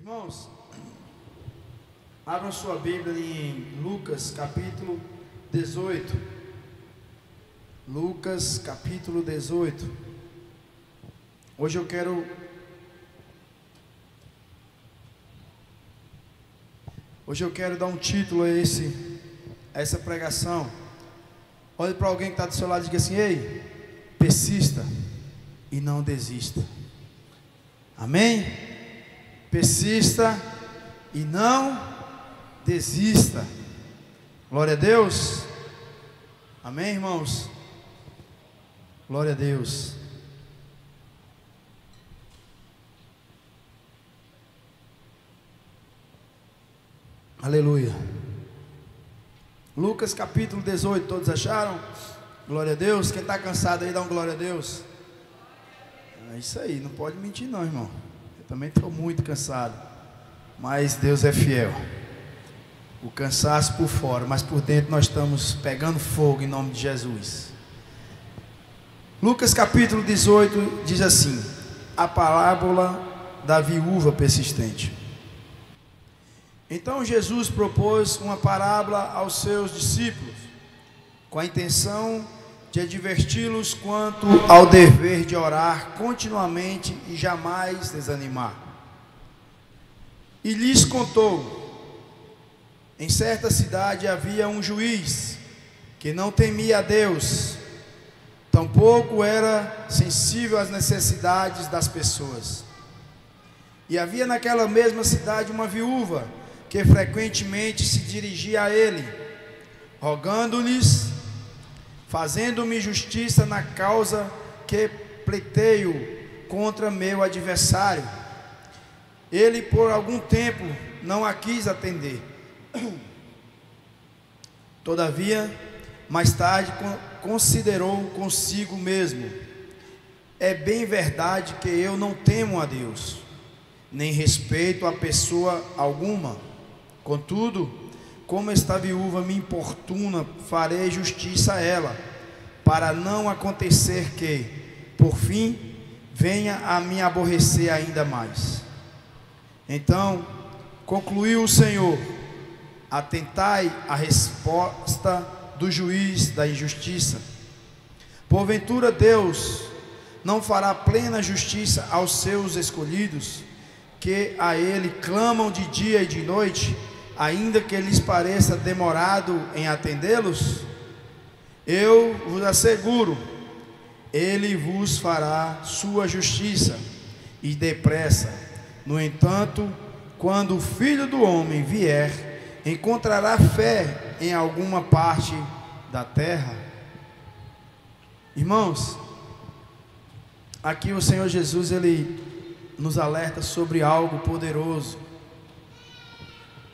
Irmãos, abram sua Bíblia em Lucas capítulo 18. Lucas capítulo 18. Hoje eu quero dar um título a essa pregação. Olhe para alguém que está do seu lado e diga assim: ei, persista e não desista. Amém? Persista e não desista. Glória a Deus. Amém, irmãos? Glória a Deus. Aleluia. Lucas capítulo 18, todos acharam? Glória a Deus. Quem está cansado aí, dá um glória a Deus. É isso aí, não pode mentir não, irmão. Eu também estou muito cansado, mas Deus é fiel. O cansaço por fora, mas por dentro nós estamos pegando fogo em nome de Jesus. Lucas capítulo 18 diz assim: a parábola da viúva persistente. Então Jesus propôs uma parábola aos seus discípulos, com a intenção de adverti-los quanto ao dever de orar continuamente e jamais desanimar. E lhes contou: em certa cidade havia um juiz que não temia a Deus, tampouco era sensível às necessidades das pessoas. E havia naquela mesma cidade uma viúva que frequentemente se dirigia a ele, rogando-lhes: fazendo-me justiça na causa que pleiteio contra meu adversário. Ele por algum tempo não a quis atender. Todavia, mais tarde considerou consigo mesmo: é bem verdade que eu não temo a Deus, nem respeito a pessoa alguma. Contudo, como esta viúva me importuna, farei justiça a ela, para não acontecer que, por fim, venha a me aborrecer ainda mais. Então concluiu o Senhor: atentai à resposta do juiz da injustiça. Porventura Deus não fará plena justiça aos seus escolhidos, que a Ele clamam de dia e de noite, ainda que lhes pareça demorado em atendê-los? Eu vos asseguro, Ele vos fará sua justiça, e depressa. No entanto, quando o Filho do Homem vier, encontrará fé em alguma parte da terra? Irmãos, aqui o Senhor Jesus, Ele nos alerta sobre algo poderoso,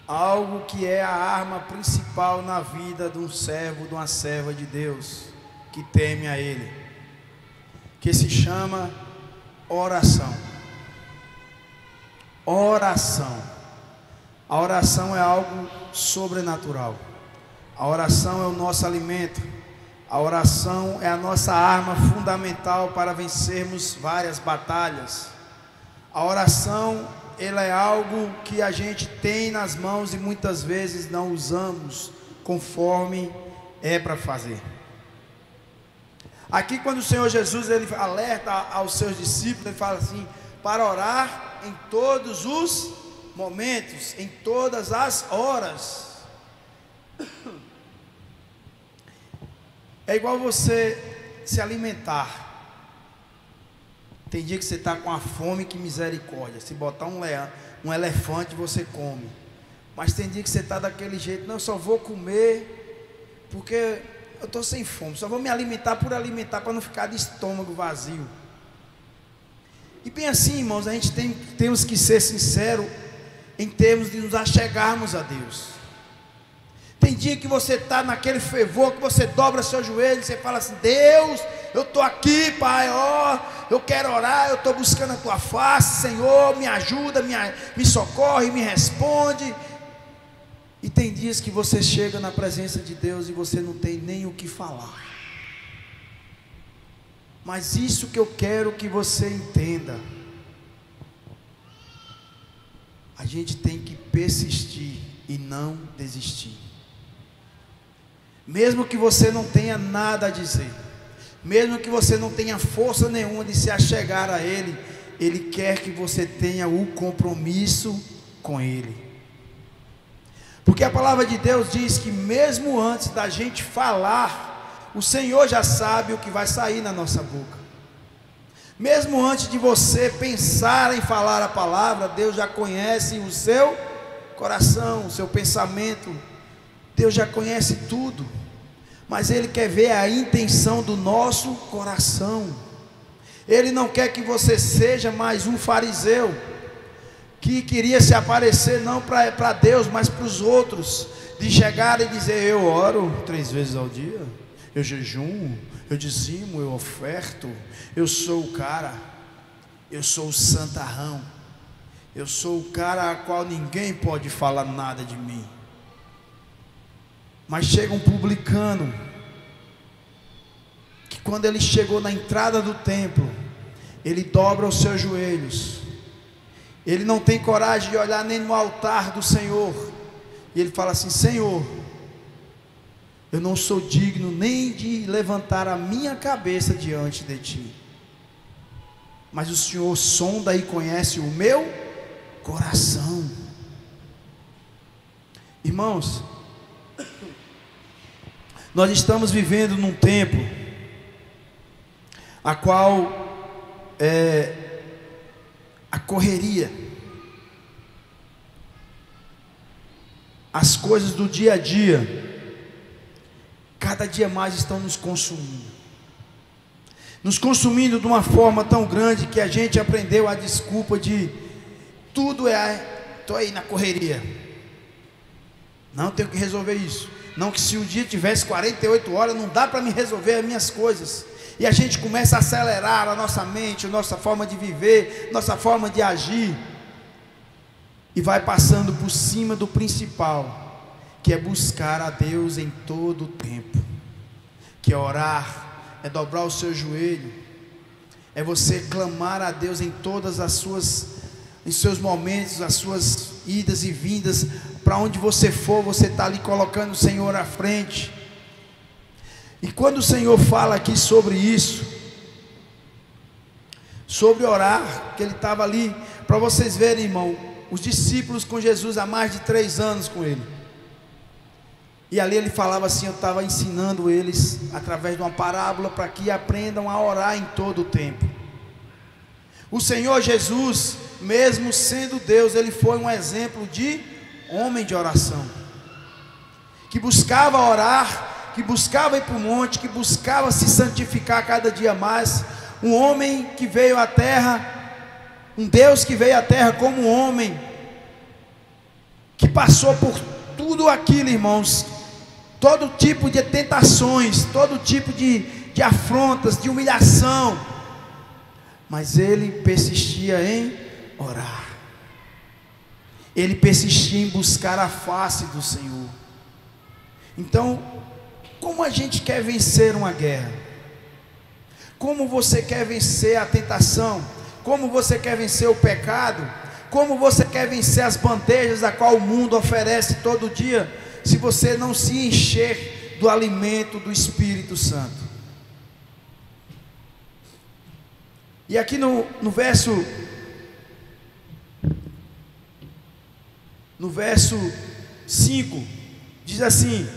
algo que é a arma principal na vida de um servo, de uma serva de Deus, que teme a Ele, que se chama oração. Oração. A oração é algo sobrenatural. A oração é o nosso alimento. A oração é a nossa arma fundamental para vencermos várias batalhas. A oração, ela é algo que a gente tem nas mãos e muitas vezes não usamos conforme é para fazer. Aqui, quando o Senhor Jesus, ele alerta aos seus discípulos, ele fala assim: para orar em todos os momentos, em todas as horas. É igual você se alimentar. Tem dia que você está com a fome, que misericórdia. Se botar um elefante, você come. Mas tem dia que você está daquele jeito: não, eu só vou comer porque eu estou sem fome. Só vou me alimentar por alimentar, para não ficar de estômago vazio. E bem assim, irmãos, a gente temos que ser sinceros em termos de nos achegarmos a Deus. Tem dia que você está naquele fervor, que você dobra seu joelho e você fala assim: Deus, eu estou aqui, Pai, eu quero orar, eu estou buscando a Tua face, Senhor, me ajuda, me socorre, me responde. E tem dias que você chega na presença de Deus e você não tem nem o que falar. Mas isso que eu quero que você entenda: a gente tem que persistir e não desistir. Mesmo que você não tenha nada a dizer, mesmo que você não tenha força nenhuma de se achegar a Ele, Ele quer que você tenha o compromisso com Ele. Porque a palavra de Deus diz que mesmo antes da gente falar, o Senhor já sabe o que vai sair na nossa boca. Mesmo antes de você pensar em falar a palavra, Deus já conhece o seu coração, o seu pensamento. Deus já conhece tudo, mas Ele quer ver a intenção do nosso coração. Ele não quer que você seja mais um fariseu, que queria se aparecer não para Deus, mas para os outros, de chegar e dizer: eu oro 3 vezes ao dia, eu jejuo, eu dizimo, eu oferto, eu sou o cara, eu sou o santarrão, eu sou o cara a qual ninguém pode falar nada de mim. Mas chega um publicano, que quando ele chegou na entrada do templo, ele dobra os seus joelhos, ele não tem coragem de olhar nem no altar do Senhor, e ele fala assim: Senhor, eu não sou digno nem de levantar a minha cabeça diante de Ti, mas o Senhor sonda e conhece o meu coração. Irmãos, nós estamos vivendo num tempo a qual a correria, as coisas do dia a dia, cada dia mais estão nos consumindo de uma forma tão grande que a gente aprendeu a desculpa de tudo estou aí na correria, não tenho que resolver isso, não, que se um dia tivesse 48 horas não dá para me resolver as minhas coisas, e a gente começa a acelerar a nossa mente, a nossa forma de viver, nossa forma de agir, e vai passando por cima do principal, que é buscar a Deus em todo o tempo, que é orar, é dobrar o seu joelho, é você clamar a Deus em todas em seus momentos, as suas idas e vindas, para onde você for, você está ali colocando o Senhor à frente. E quando o Senhor fala aqui sobre isso, sobre orar, que Ele estava ali, para vocês verem, irmão, os discípulos com Jesus há mais de 3 anos com Ele, e ali Ele falava assim, eu estava ensinando eles, através de uma parábola, para que aprendam a orar em todo o tempo. O Senhor Jesus, mesmo sendo Deus, Ele foi um exemplo de homem de oração, que buscava orar, que buscava ir para o monte, que buscava se santificar cada dia mais, um homem que veio à terra, um Deus que veio à terra como um homem, que passou por tudo aquilo, irmãos, todo tipo de tentações, todo tipo de afrontas, de humilhação, mas Ele persistia em orar, Ele persistia em buscar a face do Senhor. Então, como a gente quer vencer uma guerra? Como você quer vencer a tentação? Como você quer vencer o pecado? Como você quer vencer as bandejas a qual o mundo oferece todo dia, se você não se encher do alimento do Espírito Santo? E aqui no verso 5, diz assim: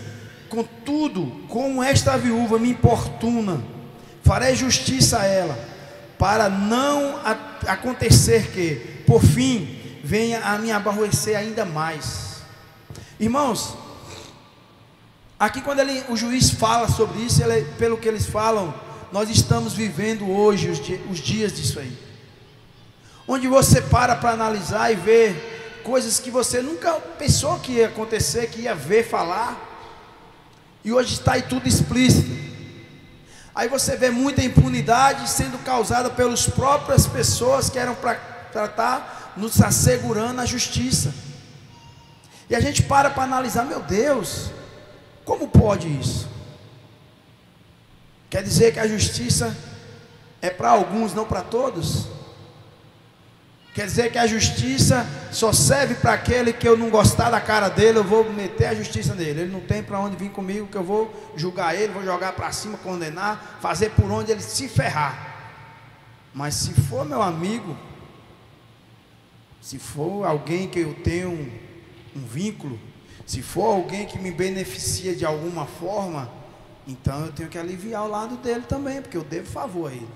contudo, como esta viúva me importuna, farei justiça a ela, para não acontecer que, por fim, venha a me aborrecer ainda mais. Irmãos, aqui quando o juiz fala sobre isso, pelo que eles falam, nós estamos vivendo hoje os dias disso aí, onde você para analisar e ver coisas que você nunca pensou que ia acontecer, que ia ver, falar, e hoje está aí tudo explícito. Aí você vê muita impunidade sendo causada pelas próprias pessoas que eram para tratar, nos assegurando a justiça, e a gente para analisar, meu Deus, como pode isso? Quer dizer que a justiça é para alguns, não para todos? Quer dizer que a justiça só serve para aquele que eu não gostar da cara dele, eu vou meter a justiça nele. Ele não tem para onde vir comigo, que eu vou julgar ele, vou jogar para cima, condenar, fazer por onde ele se ferrar. Mas se for meu amigo, se for alguém que eu tenho um vínculo, se for alguém que me beneficia de alguma forma, então eu tenho que aliviar o lado dele também, porque eu devo favor a ele.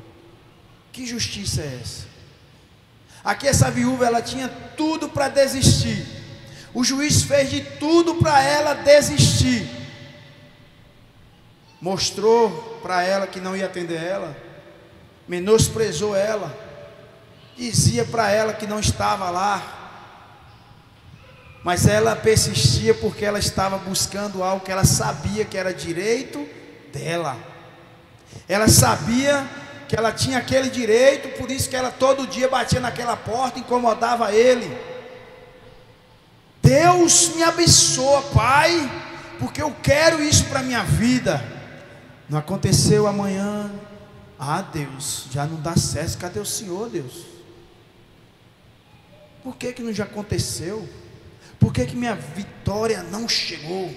Que justiça é essa? Aqui essa viúva, ela tinha tudo para desistir. O juiz fez de tudo para ela desistir. Mostrou para ela que não ia atender ela, menosprezou ela, dizia para ela que não estava lá, mas ela persistia porque ela estava buscando algo que ela sabia que era direito dela. Ela sabia que ela tinha aquele direito, por isso que ela todo dia batia naquela porta, incomodava ele. Deus me abençoa, Pai, porque eu quero isso para a minha vida. Não aconteceu amanhã. Ah, Deus, já não dá certo. Cadê o Senhor, Deus? Por que não já aconteceu? Por que minha vitória não chegou?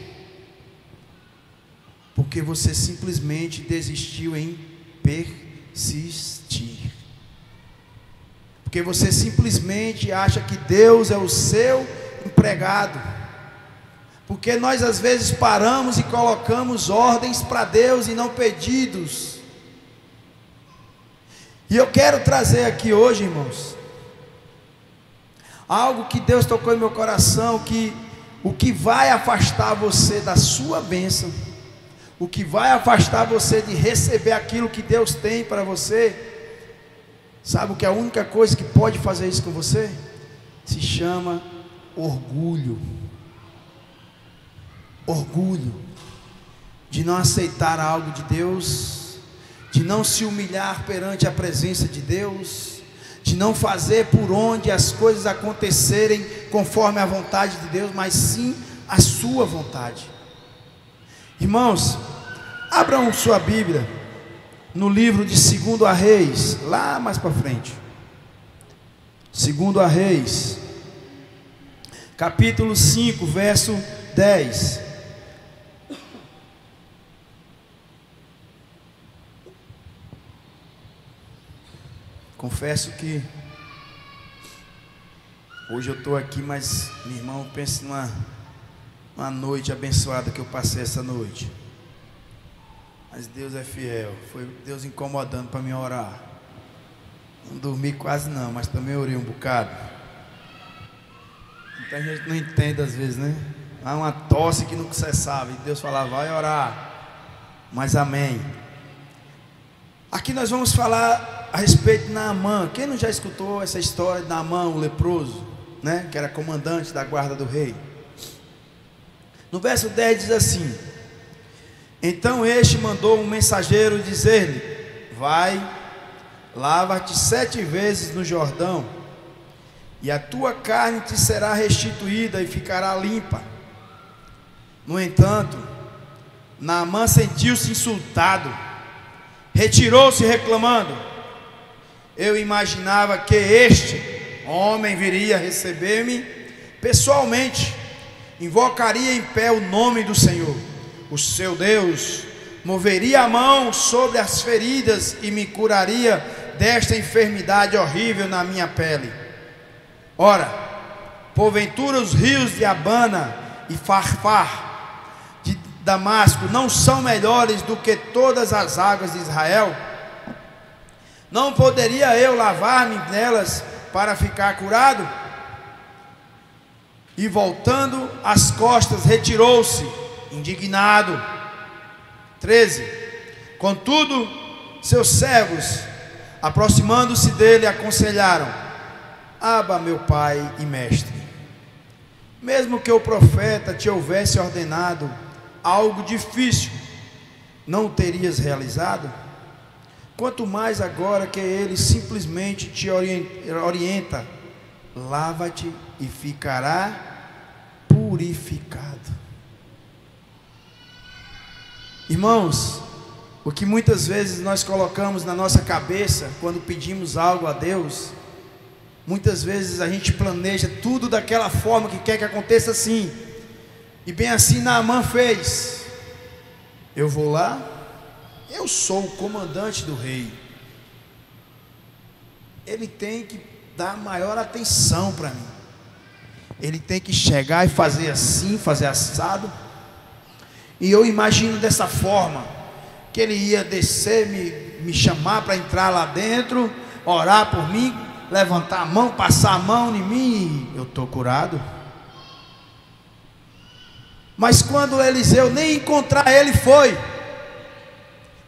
Porque você simplesmente desistiu em persistir. Porque você simplesmente acha que Deus é o seu empregado. Porque nós às vezes paramos e colocamos ordens para Deus e não pedidos. E eu quero trazer aqui hoje, irmãos, algo que Deus tocou em meu coração, que o que vai afastar você da sua bênção, o que vai afastar você de receber aquilo que Deus tem para você, sabe o que é a única coisa que pode fazer isso com você? Se chama orgulho. Orgulho de não aceitar algo de Deus, de não se humilhar perante a presença de Deus, de não fazer por onde as coisas acontecerem conforme a vontade de Deus, mas sim a sua vontade. Irmãos, abram sua Bíblia no livro de 2 Reis, lá mais para frente. 2 Reis, capítulo 5, verso 10. Confesso que hoje eu estou aqui, mas meu irmão, pense numa noite abençoada que eu passei essa noite. Mas Deus é fiel, foi Deus incomodando para mim orar. Não dormi quase não, mas também orei um bocado. Então a gente não entende às vezes, né? Há uma tosse que não cessava, e Deus falava, vai orar. Mas amém. Aqui nós vamos falar a respeito de Naamã. Quem não já escutou essa história de Naamã, o leproso, né? Que era comandante da guarda do rei. No verso 10 diz assim: então este mandou um mensageiro dizer-lhe: vai, lava-te 7 vezes no Jordão, e a tua carne te será restituída e ficará limpa. No entanto, Naamã sentiu-se insultado, retirou-se reclamando: eu imaginava que este homem viria receber-me pessoalmente, invocaria em pé o nome do Senhor, o seu Deus, moveria a mão sobre as feridas e me curaria desta enfermidade horrível na minha pele. Ora, porventura os rios de Abana e Farfar de Damasco não são melhores do que todas as águas de Israel? Não poderia eu lavar-me nelas para ficar curado? E voltando as costas, retirou-se indignado. 13. Contudo, seus servos, aproximando-se dele, aconselharam: Aba, meu pai e mestre, mesmo que o profeta te houvesse ordenado algo difícil, não o terias realizado? Quanto mais agora que ele simplesmente te orienta: lava-te e ficará purificado. Irmãos, o que muitas vezes nós colocamos na nossa cabeça quando pedimos algo a Deus Muitas vezes a gente planeja tudo daquela forma que quer que aconteça assim. E bem assim Naamã fez. Eu vou lá, eu sou o comandante do rei. Ele tem que dar maior atenção para mim. Ele tem que chegar e fazer assim, fazer assado. E eu imagino dessa forma, que ele ia descer, me chamar para entrar lá dentro, orar por mim, levantar a mão, passar a mão em mim, e eu estou curado. Mas quando Eliseu nem encontrar ele foi,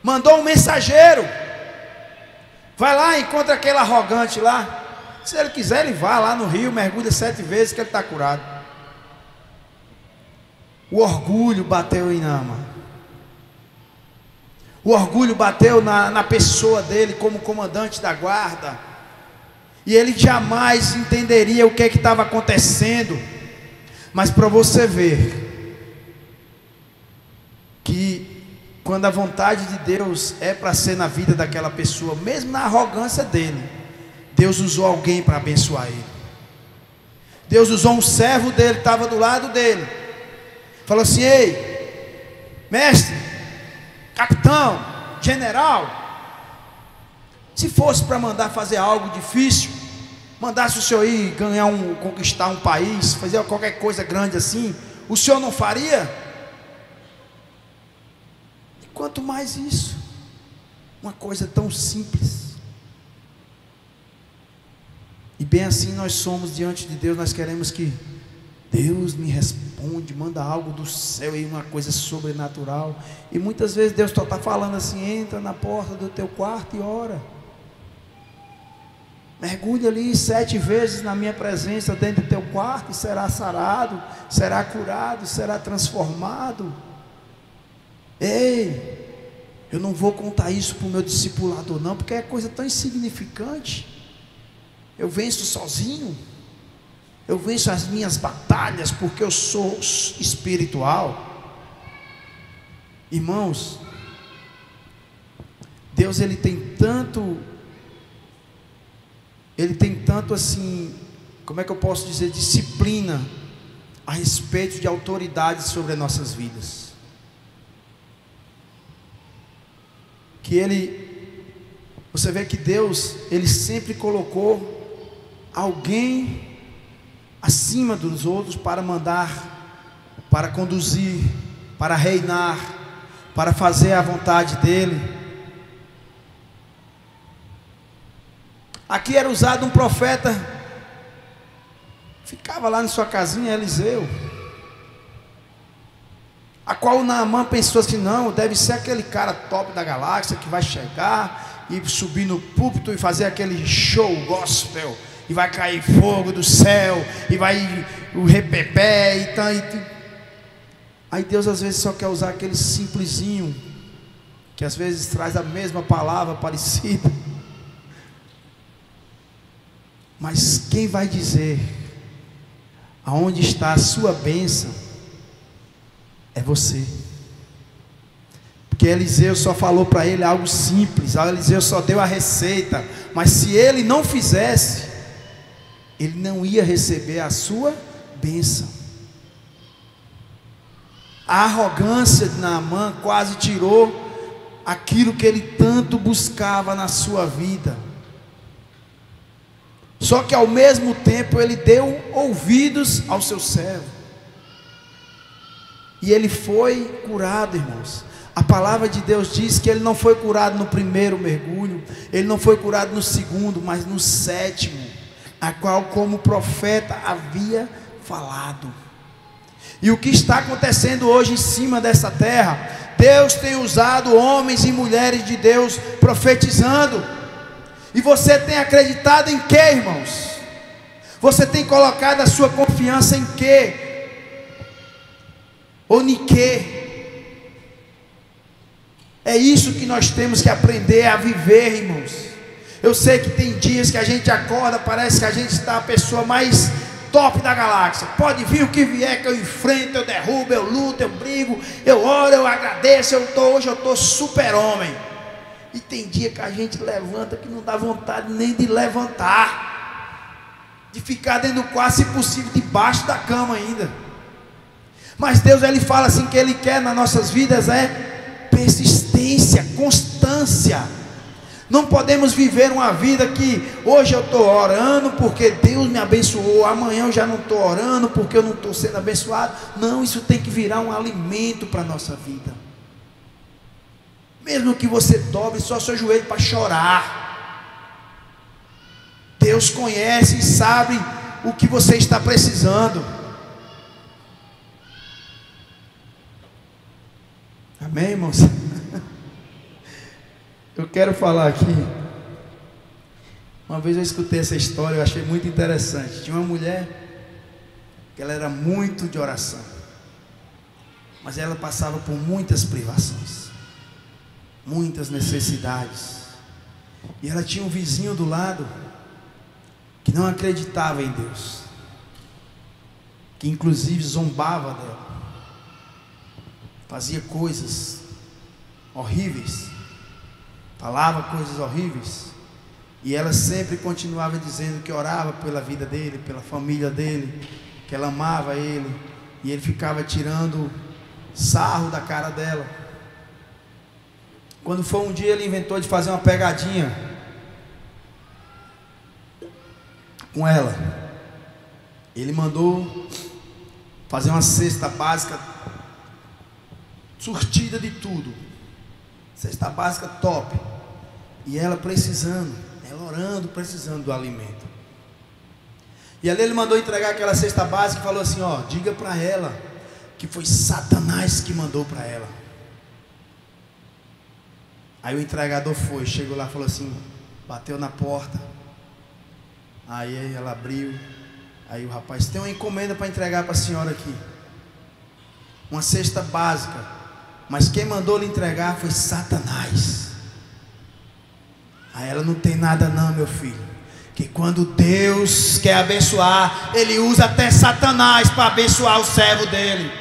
mandou um mensageiro, vai lá, encontra aquele arrogante lá. Se ele quiser, ele vai lá no rio, mergulha 7 vezes que ele está curado. O orgulho bateu em Naamã. O orgulho bateu na pessoa dele como comandante da guarda. E ele jamais entenderia o que estava acontecendo. Mas para você ver que quando a vontade de Deus é para ser na vida daquela pessoa, mesmo na arrogância dele, Deus usou alguém para abençoar ele. Deus usou um servo dele que estava do lado dele. Falou assim: ei, mestre, capitão, general, se fosse para mandar fazer algo difícil, mandasse o senhor ir conquistar um país, fazer qualquer coisa grande assim, o senhor não faria? E quanto mais isso, uma coisa tão simples. E bem assim nós somos diante de Deus. Nós queremos que Deus me responde, manda algo do céu aí, uma coisa sobrenatural. E muitas vezes Deus só está falando assim: entra na porta do teu quarto e ora. Mergulha ali 7 vezes na minha presença dentro do teu quarto e será sarado, será curado, será transformado. Ei, eu não vou contar isso para o meu discipulador não, porque é coisa tão insignificante. Eu venço sozinho. Eu venço as minhas batalhas porque eu sou espiritual. Irmãos, Deus ele tem tanto assim, como é que eu posso dizer, disciplina a respeito de autoridade sobre as nossas vidas, que você vê que Deus, ele sempre colocou alguém acima dos outros para mandar, para conduzir, para reinar, para fazer a vontade dele. Aqui era usado um profeta, ficava lá na sua casinha, Eliseu, a qual o Naamã pensou assim: não, deve ser aquele cara top da galáxia que vai chegar e subir no púlpito e fazer aquele show gospel, e vai cair fogo do céu, e vai o repepé e tal. Aí Deus às vezes só quer usar aquele simplesinho, que às vezes traz a mesma palavra parecida. Mas quem vai dizer aonde está a sua bênção é você. Porque Eliseu só falou para ele algo simples, Eliseu só deu a receita, mas se ele não fizesse, ele não ia receber a sua bênção. A arrogância de Naamã quase tirou aquilo que ele tanto buscava na sua vida. Só que ao mesmo tempo ele deu ouvidos ao seu servo, e ele foi curado, irmãos. A palavra de Deus diz que ele não foi curado no primeiro mergulho, ele não foi curado no segundo, mas no 7º, a qual como o profeta havia falado. E o que está acontecendo hoje em cima dessa terra, Deus tem usado homens e mulheres de Deus profetizando. E você tem acreditado em quê, irmãos? Você tem colocado a sua confiança em quê? Ou em quê? É isso que nós temos que aprender a viver, irmãos. Eu sei que tem dias que a gente acorda, parece que a gente está a pessoa mais top da galáxia. Pode vir o que vier, que eu enfrento, eu derrubo, eu luto, eu brigo, eu oro, eu agradeço, hoje eu estou super-homem. E tem dia que a gente levanta que não dá vontade nem de levantar. de ficar dentro do quarto, se possível, debaixo da cama ainda. Mas Deus, Ele fala assim, que Ele quer nas nossas vidas é persistência, constância. Não podemos viver uma vida que hoje eu estou orando porque Deus me abençoou, amanhã eu já não estou orando porque eu não estou sendo abençoado. Não, isso tem que virar um alimento para a nossa vida. Mesmo que você dobre só seu joelho para chorar, Deus conhece e sabe o que você está precisando. Amém, irmãos? Eu quero falar aqui. Uma vez eu escutei essa história, eu achei muito interessante. Tinha uma mulher que ela era muito de oração, mas ela passava por muitas privações, muitas necessidades. E ela tinha um vizinho do lado que não acreditava em Deus, que inclusive zombava dela, fazia coisas horríveis, falava coisas horríveis, e ela sempre continuava dizendo que orava pela vida dele, pela família dele, que ela amava ele, e ele ficava tirando sarro da cara dela. Quando foi um dia, ele inventou de fazer uma pegadinha com ela. Ele mandou fazer uma cesta básica surtida de tudo, cesta básica top, e ela precisando, ela orando, precisando do alimento. E ali ele mandou entregar aquela cesta básica e falou assim: ó, diga para ela que foi Satanás que mandou para ela. Aí o entregador foi, chegou lá, falou assim, bateu na porta. Aí ela abriu. Aí o rapaz: tem uma encomenda para entregar para a senhora aqui, uma cesta básica, mas quem mandou lhe entregar foi Satanás. Aí ela: não tem nada não, meu filho, que quando Deus quer abençoar, Ele usa até Satanás para abençoar o servo dele.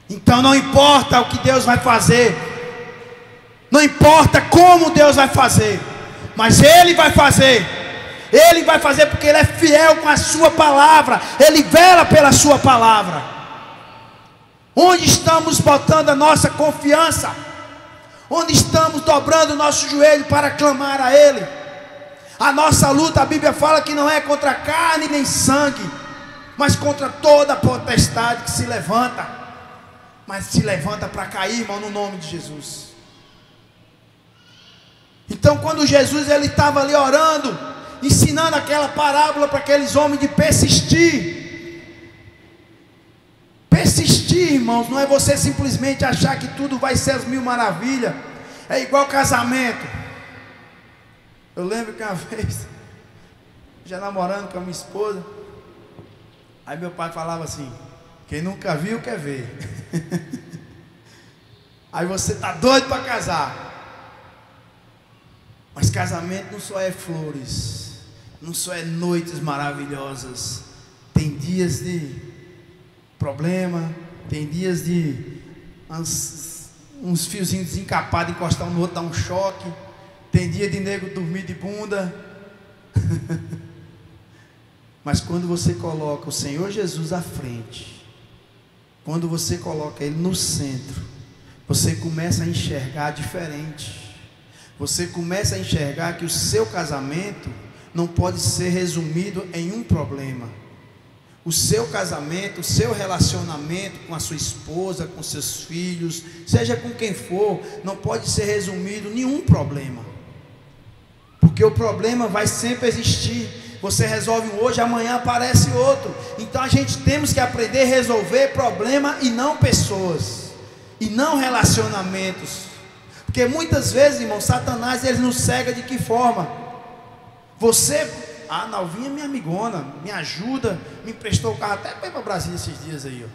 Então não importa o que Deus vai fazer, não importa como Deus vai fazer, mas Ele vai fazer. Ele vai fazer porque Ele é fiel com a sua palavra, Ele vela pela sua palavra. Onde estamos botando a nossa confiança? Onde estamos dobrando o nosso joelho para clamar a Ele? A nossa luta, a Bíblia fala que não é contra carne nem sangue, mas contra toda a potestade que se levanta, mas se levanta para cair, irmão, no nome de Jesus. Então quando Jesus ele estava ali orando, ensinando aquela parábola para aqueles homens de persistir. Persistir, irmãos, não é você simplesmente achar que tudo vai ser as mil maravilhas. É igual casamento. Eu lembro que uma vez, já namorando com a minha esposa, aí meu pai falava assim: quem nunca viu quer ver. Aí você está doido para casar. Mas casamento não só é flores, não só é noites maravilhosas. Tem dias de problema, tem dias de uns fiozinhos desencapados, encostar um no outro, dar um choque. Tem dia de nego dormir de bunda. Mas quando você coloca o Senhor Jesus à frente, quando você coloca Ele no centro, você começa a enxergar diferente. Você começa a enxergar que o seu casamento não pode ser resumido em um problema. O seu casamento, o seu relacionamento com a sua esposa, com seus filhos, seja com quem for, não pode ser resumido em nenhum problema. Porque o problema vai sempre existir. Você resolve um hoje, amanhã aparece outro. Então a gente temos que aprender a resolver problema e não pessoas, e não relacionamentos. Porque muitas vezes, irmão, Satanás ele nos cega de que forma? Você, Nalvinha é minha amigona, me ajuda, me emprestou o carro até para ir para Brasília esses dias aí, ó.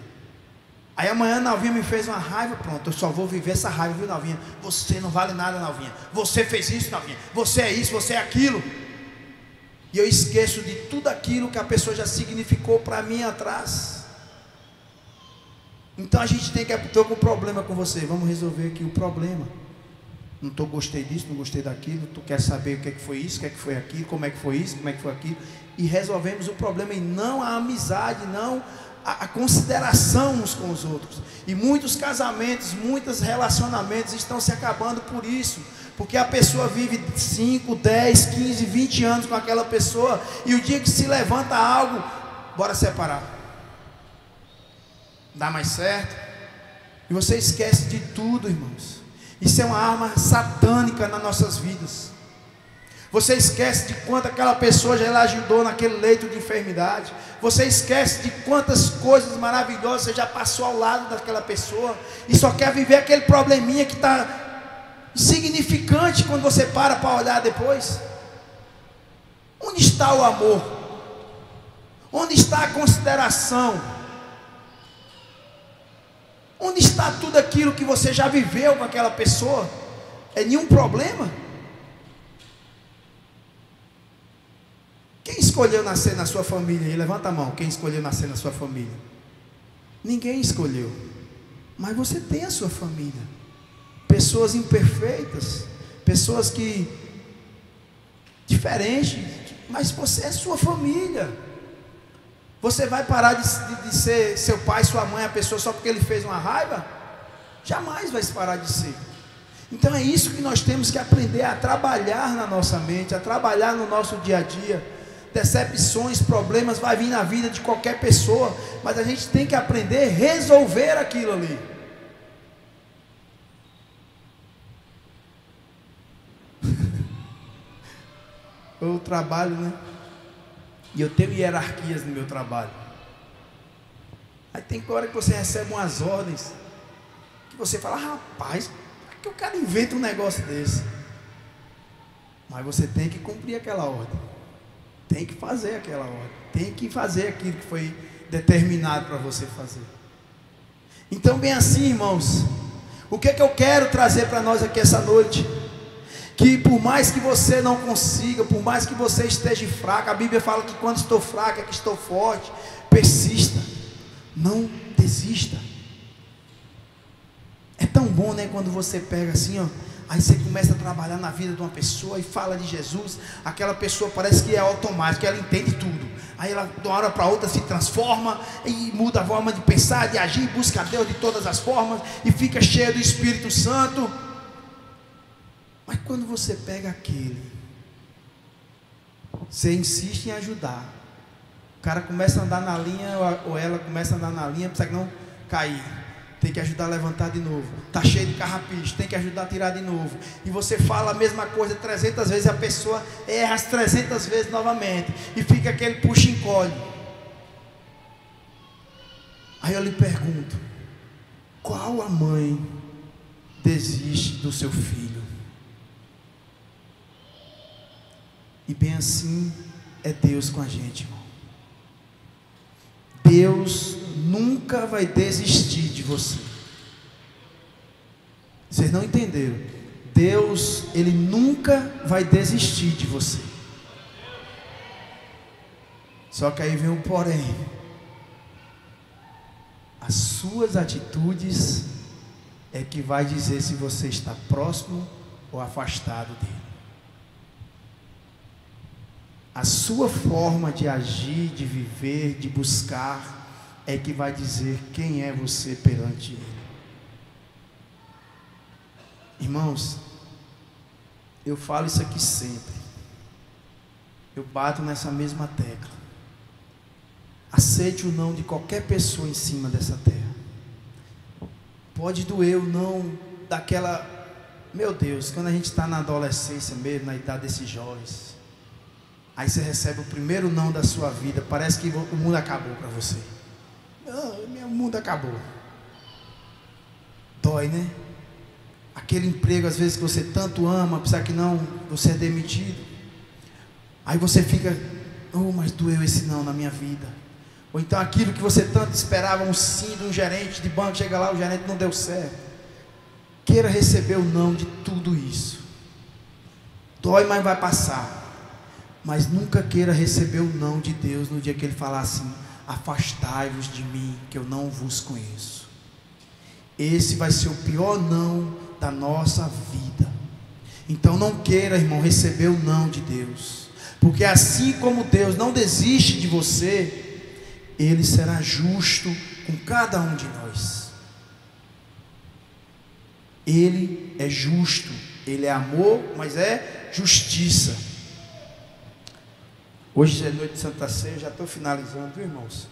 Aí amanhã Nalvinha me fez uma raiva, pronto, eu só vou viver essa raiva, viu, Nalvinha? Você não vale nada, Nalvinha. Você fez isso, Nalvinha. Você é isso, você é aquilo. E eu esqueço de tudo aquilo que a pessoa já significou para mim atrás. Então a gente tem que, estou com um problema com você, vamos resolver aqui o problema. Não gostei disso, não gostei daquilo, tu quer saber o que é que foi isso, o que é que foi aquilo, como é que foi isso, como é que foi aquilo, e resolvemos o problema, e não a amizade, não a consideração uns com os outros. E muitos casamentos, muitos relacionamentos estão se acabando por isso, porque a pessoa vive 5, 10, 15, 20 anos com aquela pessoa, e o dia que se levanta algo, bora separar, dá mais certo, e você esquece de tudo, irmãos. Isso é uma arma satânica nas nossas vidas. Você esquece de quanto aquela pessoa já ajudou naquele leito de enfermidade. Você esquece de quantas coisas maravilhosas você já passou ao lado daquela pessoa, e só quer viver aquele probleminha que está insignificante quando você para olhar depois. Onde está o amor? Onde está a consideração? Onde está tudo aquilo que você já viveu com aquela pessoa? É nenhum problema? Quem escolheu nascer na sua família? Levanta a mão, quem escolheu nascer na sua família? Ninguém escolheu, mas você tem a sua família. Pessoas imperfeitas, pessoas que diferentes, mas você é sua família. Você vai parar de ser seu pai, sua mãe, a pessoa só porque ele fez uma raiva? Jamais vai parar de ser. Então é isso que nós temos que aprender a trabalhar na nossa mente, a trabalhar no nosso dia a dia. Decepções, problemas vai vir na vida de qualquer pessoa, mas a gente tem que aprender a resolver aquilo ali. Eu trabalho, né? E eu tenho hierarquias no meu trabalho. Aí tem hora que você recebe umas ordens que você fala, rapaz, como é que o cara inventa um negócio desse? Mas você tem que cumprir aquela ordem, tem que fazer aquela ordem, tem que fazer aquilo que foi determinado para você fazer. Então, bem assim, irmãos, o que é que eu quero trazer para nós aqui essa noite? Que por mais que você não consiga, por mais que você esteja fraco, a Bíblia fala que quando estou fraco é que estou forte. Persista, não desista. É tão bom, né, quando você pega assim, ó, aí você começa a trabalhar na vida de uma pessoa e fala de Jesus, aquela pessoa parece que é automático, ela entende tudo. Aí ela de uma hora para outra se transforma e muda a forma de pensar, de agir, busca a Deus de todas as formas e fica cheia do Espírito Santo. Mas quando você pega aquele, você insiste em ajudar, o cara começa a andar na linha, ou ela começa a andar na linha, precisa não cair, tem que ajudar a levantar de novo, está cheio de carrapicho, tem que ajudar a tirar de novo, e você fala a mesma coisa 300 vezes, a pessoa erra as 300 vezes novamente, e fica aquele puxa e encolhe. Aí eu lhe pergunto, qual a mãe desiste do seu filho? E bem assim é Deus com a gente, irmão. Deus nunca vai desistir de você. Vocês não entenderam? Deus, Ele nunca vai desistir de você. Só que aí vem um porém. As suas atitudes é que vai dizer se você está próximo ou afastado dele. A sua forma de agir, de viver, de buscar, é que vai dizer quem é você perante Ele. Irmãos, eu falo isso aqui sempre, eu bato nessa mesma tecla. Aceite o não de qualquer pessoa em cima dessa terra. Pode doer o não daquela, meu Deus, quando a gente está na adolescência mesmo, na idade desses jovens, aí você recebe o primeiro não da sua vida, parece que o mundo acabou para você. Não, meu mundo acabou. Dói, né? Aquele emprego às vezes que você tanto ama, apesar que não, você é demitido. Aí você fica, oh, mas doeu esse não na minha vida. Ou então aquilo que você tanto esperava, um sim de um gerente de banco, chega lá, o gerente não deu certo. Queira receber o não de tudo isso. Dói, mas vai passar. Mas nunca queira receber o não de Deus no dia que Ele falar assim: afastai-vos de mim, que eu não vos conheço. Esse vai ser o pior não da nossa vida. Então não queira, irmão, receber o não de Deus, porque assim como Deus não desiste de você, Ele será justo com cada um de nós. Ele é justo, Ele é amor, mas é justiça. Hoje é noite de Santa Ceia, já estou finalizando, viu, irmãos?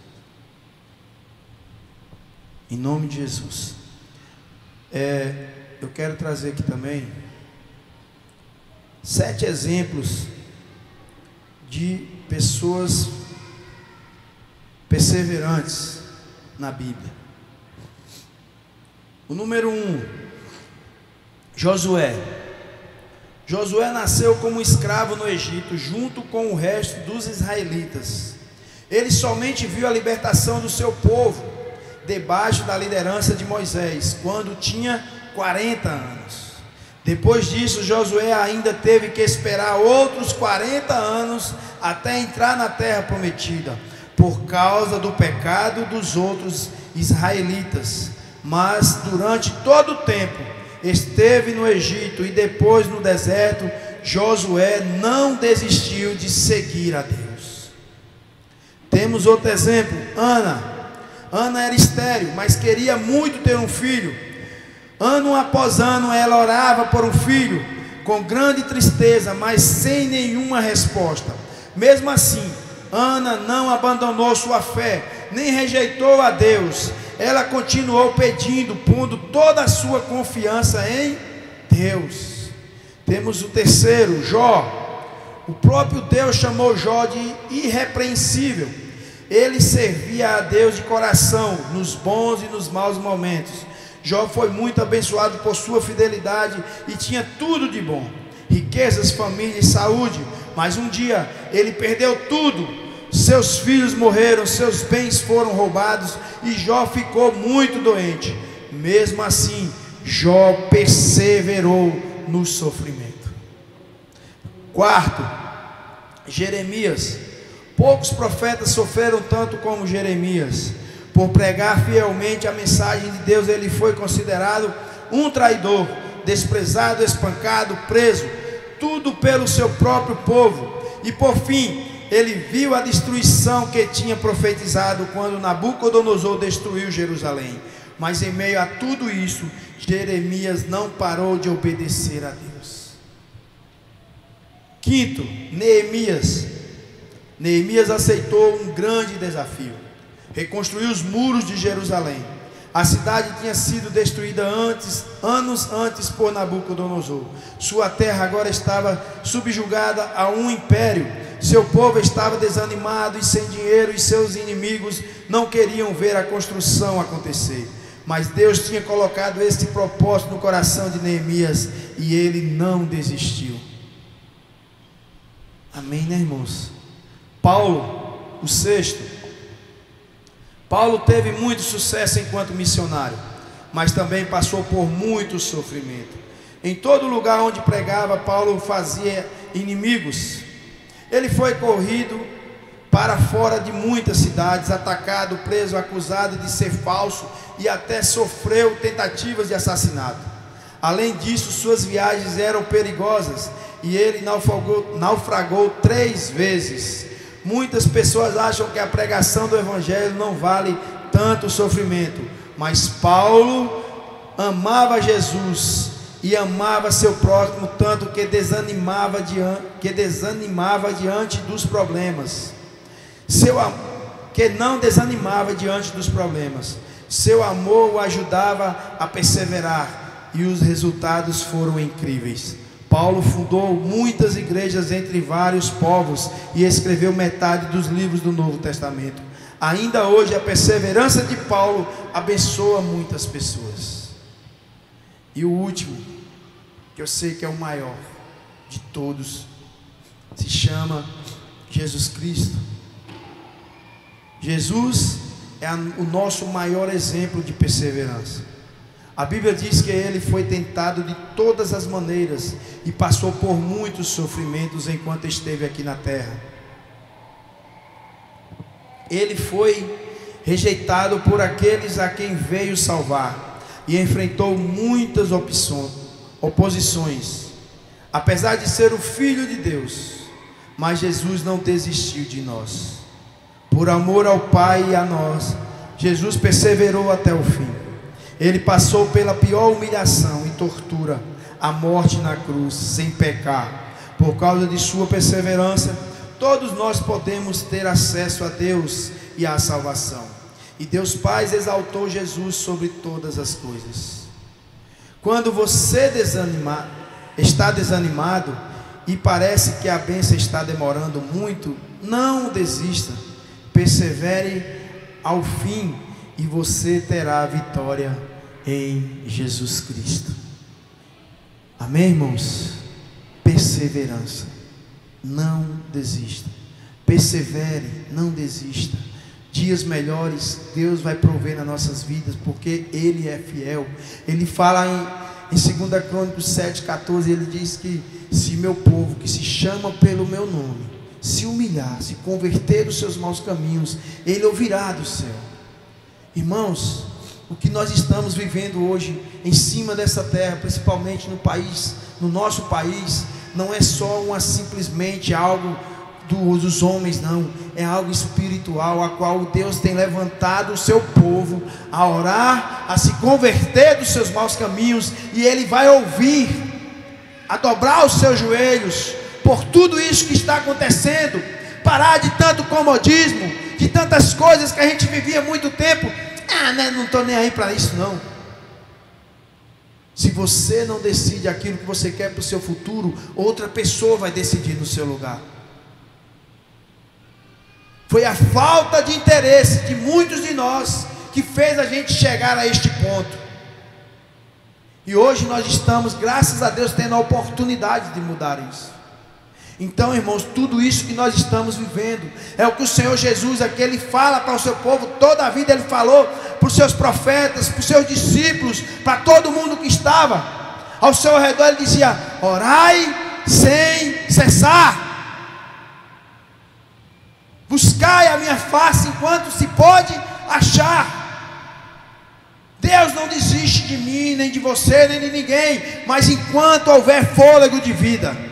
Em nome de Jesus. Eu quero trazer aqui também 7 exemplos de pessoas perseverantes na Bíblia. O número 1, Josué. Josué nasceu como escravo no Egito, junto com o resto dos israelitas. Ele somente viu a libertação do seu povo, debaixo da liderança de Moisés, quando tinha 40 anos. Depois disso, Josué ainda teve que esperar outros 40 anos até entrar na terra prometida, por causa do pecado dos outros israelitas. Mas durante todo o tempo esteve no Egito e depois no deserto, Josué não desistiu de seguir a Deus. Temos outro exemplo, Ana. Ana era estéril, mas queria muito ter um filho. Ano após ano ela orava por um filho, com grande tristeza, mas sem nenhuma resposta. Mesmo assim, Ana não abandonou sua fé, nem rejeitou a Deus. Ela continuou pedindo, pondo toda a sua confiança em Deus. Temos o terceiro, Jó. O próprio Deus chamou Jó de irrepreensível. Ele servia a Deus de coração, nos bons e nos maus momentos. Jó foi muito abençoado por sua fidelidade e tinha tudo de bom: riquezas, família e saúde. Mas um dia ele perdeu tudo. Seus filhos morreram, seus bens foram roubados e Jó ficou muito doente. Mesmo assim, Jó perseverou no sofrimento. Quarto, Jeremias. Poucos profetas sofreram tanto como Jeremias. Por pregar fielmente a mensagem de Deus, ele foi considerado um traidor, desprezado, espancado, preso, tudo pelo seu próprio povo. E por fim, ele viu a destruição que tinha profetizado quando Nabucodonosor destruiu Jerusalém. Mas em meio a tudo isso, Jeremias não parou de obedecer a Deus. Quinto, Neemias. Neemias aceitou um grande desafio: reconstruir os muros de Jerusalém. A cidade tinha sido destruída anos antes por Nabucodonosor. Sua terra agora estava subjugada a um império. Seu povo estava desanimado e sem dinheiro, e seus inimigos não queriam ver a construção acontecer. Mas Deus tinha colocado esse propósito no coração de Neemias e ele não desistiu. Amém, né, irmãos? Paulo, o sexto. Paulo teve muito sucesso enquanto missionário, mas também passou por muito sofrimento. Em todo lugar onde pregava, Paulo fazia inimigos. Ele foi corrido para fora de muitas cidades, atacado, preso, acusado de ser falso e até sofreu tentativas de assassinato. Além disso, suas viagens eram perigosas e ele naufragou 3 vezes. Muitas pessoas acham que a pregação do Evangelho não vale tanto sofrimento, mas Paulo amava Jesus e amava seu próximo tanto que desanimava diante dos problemas. Que não desanimava diante dos problemas. Seu amor o ajudava a perseverar e os resultados foram incríveis. Paulo fundou muitas igrejas entre vários povos e escreveu metade dos livros do Novo Testamento. Ainda hoje, a perseverança de Paulo abençoa muitas pessoas. E o último, que eu sei que é o maior de todos, se chama Jesus Cristo. Jesus é o nosso maior exemplo de perseverança. A Bíblia diz que ele foi tentado de todas as maneiras e passou por muitos sofrimentos enquanto esteve aqui na terra. Ele foi rejeitado por aqueles a quem veio salvar e enfrentou muitas oposições. Apesar de ser o Filho de Deus, mas Jesus não desistiu de nós. Por amor ao Pai e a nós, Jesus perseverou até o fim. Ele passou pela pior humilhação e tortura, a morte na cruz, sem pecar. Por causa de sua perseverança, todos nós podemos ter acesso a Deus e à salvação. E Deus Pai exaltou Jesus sobre todas as coisas. Quando você está desanimado e parece que a bênção está demorando muito, não desista. Persevere ao fim e você terá a vitória em Jesus Cristo. Amém, irmãos? Perseverança. Não desista. Persevere, não desista. Dias melhores Deus vai prover nas nossas vidas, porque Ele é fiel. Ele fala em 2 Crônicas 7,14, Ele diz que se meu povo, que se chama pelo meu nome, se humilhar, se converter dos seus maus caminhos, Ele ouvirá do céu. Irmãos, o que nós estamos vivendo hoje em cima dessa terra, principalmente no nosso país, não é só simplesmente algo dos homens, não, é algo espiritual, a qual Deus tem levantado o seu povo a orar, a se converter dos seus maus caminhos, e Ele vai ouvir, a dobrar os seus joelhos por tudo isso que está acontecendo, parar de tanto comodismo, de tantas coisas que a gente vivia há muito tempo. Não estou nem aí para isso não. Se você não decide aquilo que você quer para o seu futuro, outra pessoa vai decidir no seu lugar. Foi a falta de interesse de muitos de nós que fez a gente chegar a este ponto. E hoje nós estamos, graças a Deus, tendo a oportunidade de mudar isso. Então, irmãos, tudo isso que nós estamos vivendo é o que o Senhor Jesus aqui, Ele fala para o seu povo. Toda a vida Ele falou para os seus profetas, para os seus discípulos, para todo mundo que estava ao seu redor. Ele dizia: orai sem cessar, buscai a minha face enquanto se pode achar. Deus não desiste de mim, nem de você, nem de ninguém, mas enquanto houver fôlego de vida.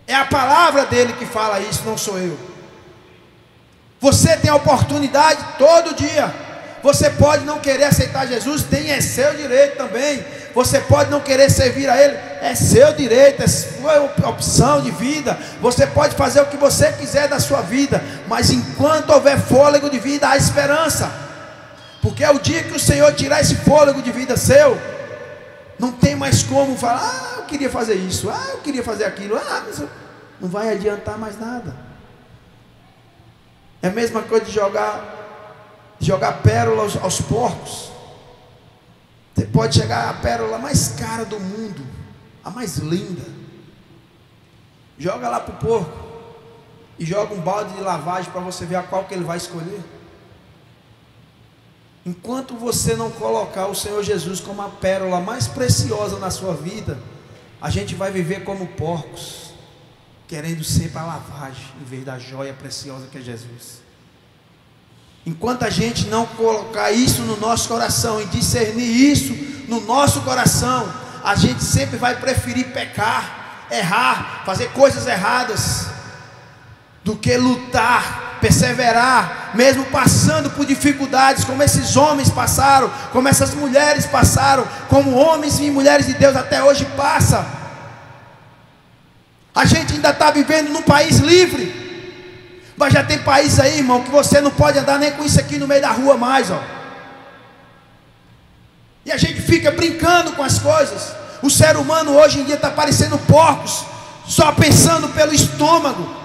É a palavra dele que fala isso, não sou eu. Você tem a oportunidade todo dia. Você pode não querer aceitar Jesus, é seu direito também. Você pode não querer servir a Ele, é seu direito, é sua opção de vida. Você pode fazer o que você quiser da sua vida, mas enquanto houver fôlego de vida, há esperança. Porque é o dia que o Senhor tirar esse fôlego de vida seu, não tem mais como falar: eu queria fazer isso, eu queria fazer aquilo, mas não vai adiantar mais nada. É a mesma coisa de jogar pérola aos porcos. Você pode chegar à pérola mais cara do mundo, a mais linda, joga lá para o porco e joga um balde de lavagem para você ver a qual que ele vai escolher. Enquanto você não colocar o Senhor Jesus como a pérola mais preciosa na sua vida, a gente vai viver como porcos, querendo sempre a lavagem em vez da joia preciosa que é Jesus. Enquanto a gente não colocar isso no nosso coração e discernir isso no nosso coração, a gente sempre vai preferir pecar, errar, fazer coisas erradas, do que lutar, perseverar, mesmo passando por dificuldades, como esses homens passaram, como essas mulheres passaram, como homens e mulheres de Deus até hoje passam. A gente ainda está vivendo num país livre, mas já tem país aí, irmão, que você não pode andar nem com isso aqui no meio da rua mais, E a gente fica brincando com as coisas. O ser humano hoje em dia está parecendo porcos, só pensando pelo estômago,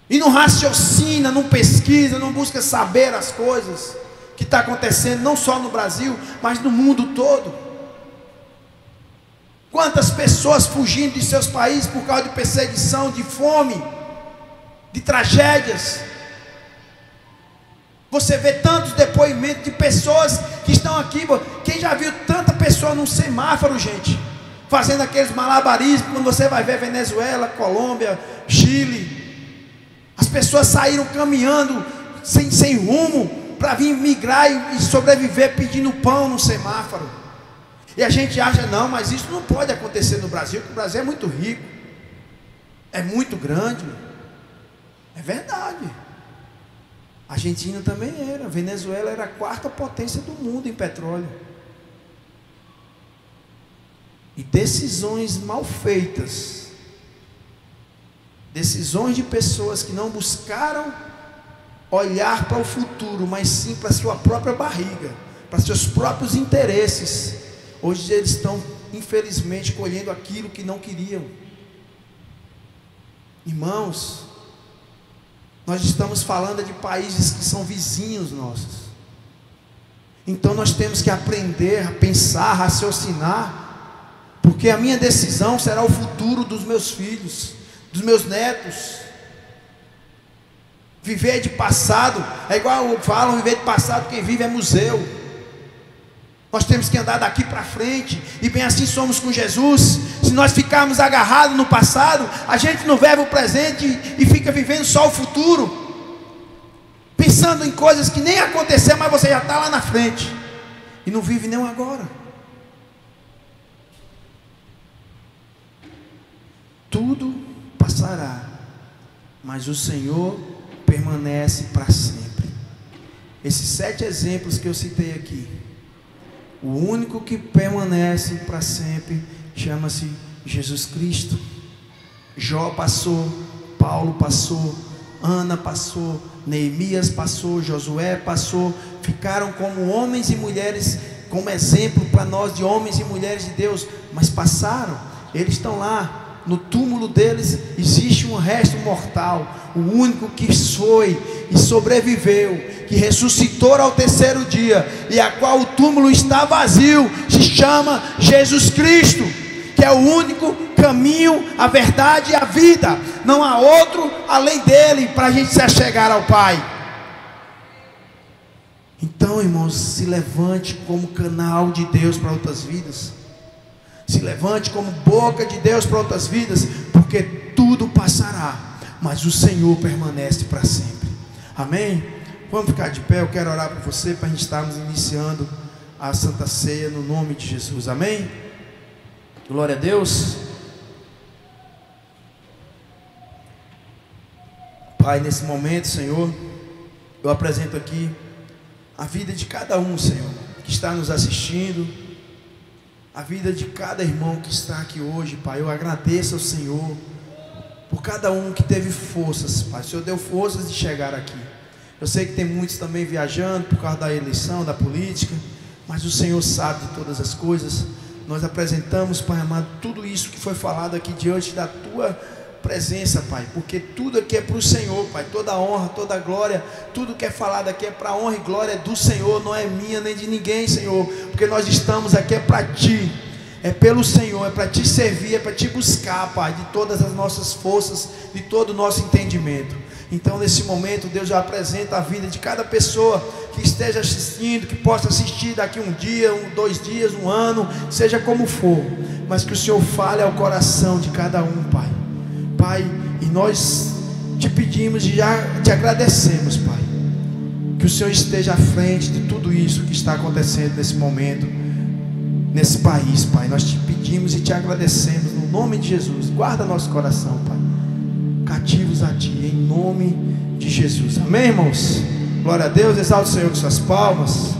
e não raciocina, não pesquisa, não busca saber as coisas que está acontecendo, não só no Brasil, mas no mundo todo. Quantas pessoas fugindo de seus países por causa de perseguição, de fome, de tragédias. Você vê tantos depoimentos de pessoas que estão aqui. Quem já viu tanta pessoa num semáforo, gente, fazendo aqueles malabarismos, quando você vai ver Venezuela, Colômbia, Chile. As pessoas saíram caminhando sem rumo para vir migrar e sobreviver pedindo pão no semáforo. E a gente acha, não, mas isso não pode acontecer no Brasil, porque o Brasil é muito rico, é muito grande. É verdade. A Argentina também era, a Venezuela era a quarta potência do mundo em petróleo. E decisões mal feitas, decisões de pessoas que não buscaram olhar para o futuro, mas sim para a sua própria barriga, para seus próprios interesses. Hoje eles estão, infelizmente, colhendo aquilo que não queriam. Irmãos, nós estamos falando de países que são vizinhos nossos. Então nós temos que aprender a pensar, a raciocinar, porque a minha decisão será o futuro dos meus filhos, dos meus netos. Viver de passado, é igual falam, viver de passado, quem vive é museu. Nós temos que andar daqui para frente, e bem assim somos com Jesus. Se nós ficarmos agarrados no passado, a gente não vive o presente e fica vivendo só o futuro, pensando em coisas que nem aconteceram, mas você já está lá na frente, e não vive nem o agora. Tudo passará, mas o Senhor permanece para sempre. Esses 7 exemplos que eu citei aqui, o único que permanece para sempre chama-se Jesus Cristo. Jó passou, Paulo passou, Ana passou, Neemias passou, Josué passou, ficaram como homens e mulheres, como exemplo para nós de homens e mulheres de Deus, mas passaram. Eles estão lá, no túmulo deles existe um resto mortal. O único que foi e sobreviveu, que ressuscitou ao terceiro dia, e a qual o túmulo está vazio, se chama Jesus Cristo, que é o único caminho, a verdade e a vida. Não há outro além dele para a gente se achegar ao Pai. Então, irmãos, se levante como canal de Deus para outras vidas. Se levante como boca de Deus para outras vidas, porque tudo passará, mas o Senhor permanece para sempre. Amém? Vamos ficar de pé, eu quero orar por você, para a gente estarmos iniciando a Santa Ceia no nome de Jesus. Amém? Glória a Deus. Pai, nesse momento, Senhor, eu apresento aqui a vida de cada um, Senhor, que está nos assistindo, a vida de cada irmão que está aqui hoje, Pai. Eu agradeço ao Senhor por cada um que teve forças, Pai. O Senhor deu forças de chegar aqui. Eu sei que tem muitos também viajando por causa da eleição, da política, mas o Senhor sabe de todas as coisas. Nós apresentamos, Pai amado, tudo isso que foi falado aqui diante da Tua presença, Pai, porque tudo aqui é para o Senhor, Pai. Toda honra, toda glória, tudo que é falado aqui é para a honra e glória do Senhor, não é minha nem de ninguém, Senhor, porque nós estamos aqui é para Ti, é pelo Senhor, é para Te servir, é para Te buscar, Pai, de todas as nossas forças, de todo o nosso entendimento. Então, nesse momento, Deus já apresenta a vida de cada pessoa que esteja assistindo, que possa assistir daqui um dia, 2 dias, 1 ano, seja como for, mas que o Senhor fale ao coração de cada um, Pai. Pai, e nós Te pedimos e já Te agradecemos, Pai, que o Senhor esteja à frente de tudo isso que está acontecendo nesse momento, nesse país, Pai. Nós Te pedimos e Te agradecemos no nome de Jesus. Guarda nosso coração, Pai, cativos a Ti, em nome de Jesus. Amém, irmãos? Glória a Deus. Exalte o Senhor com suas palmas.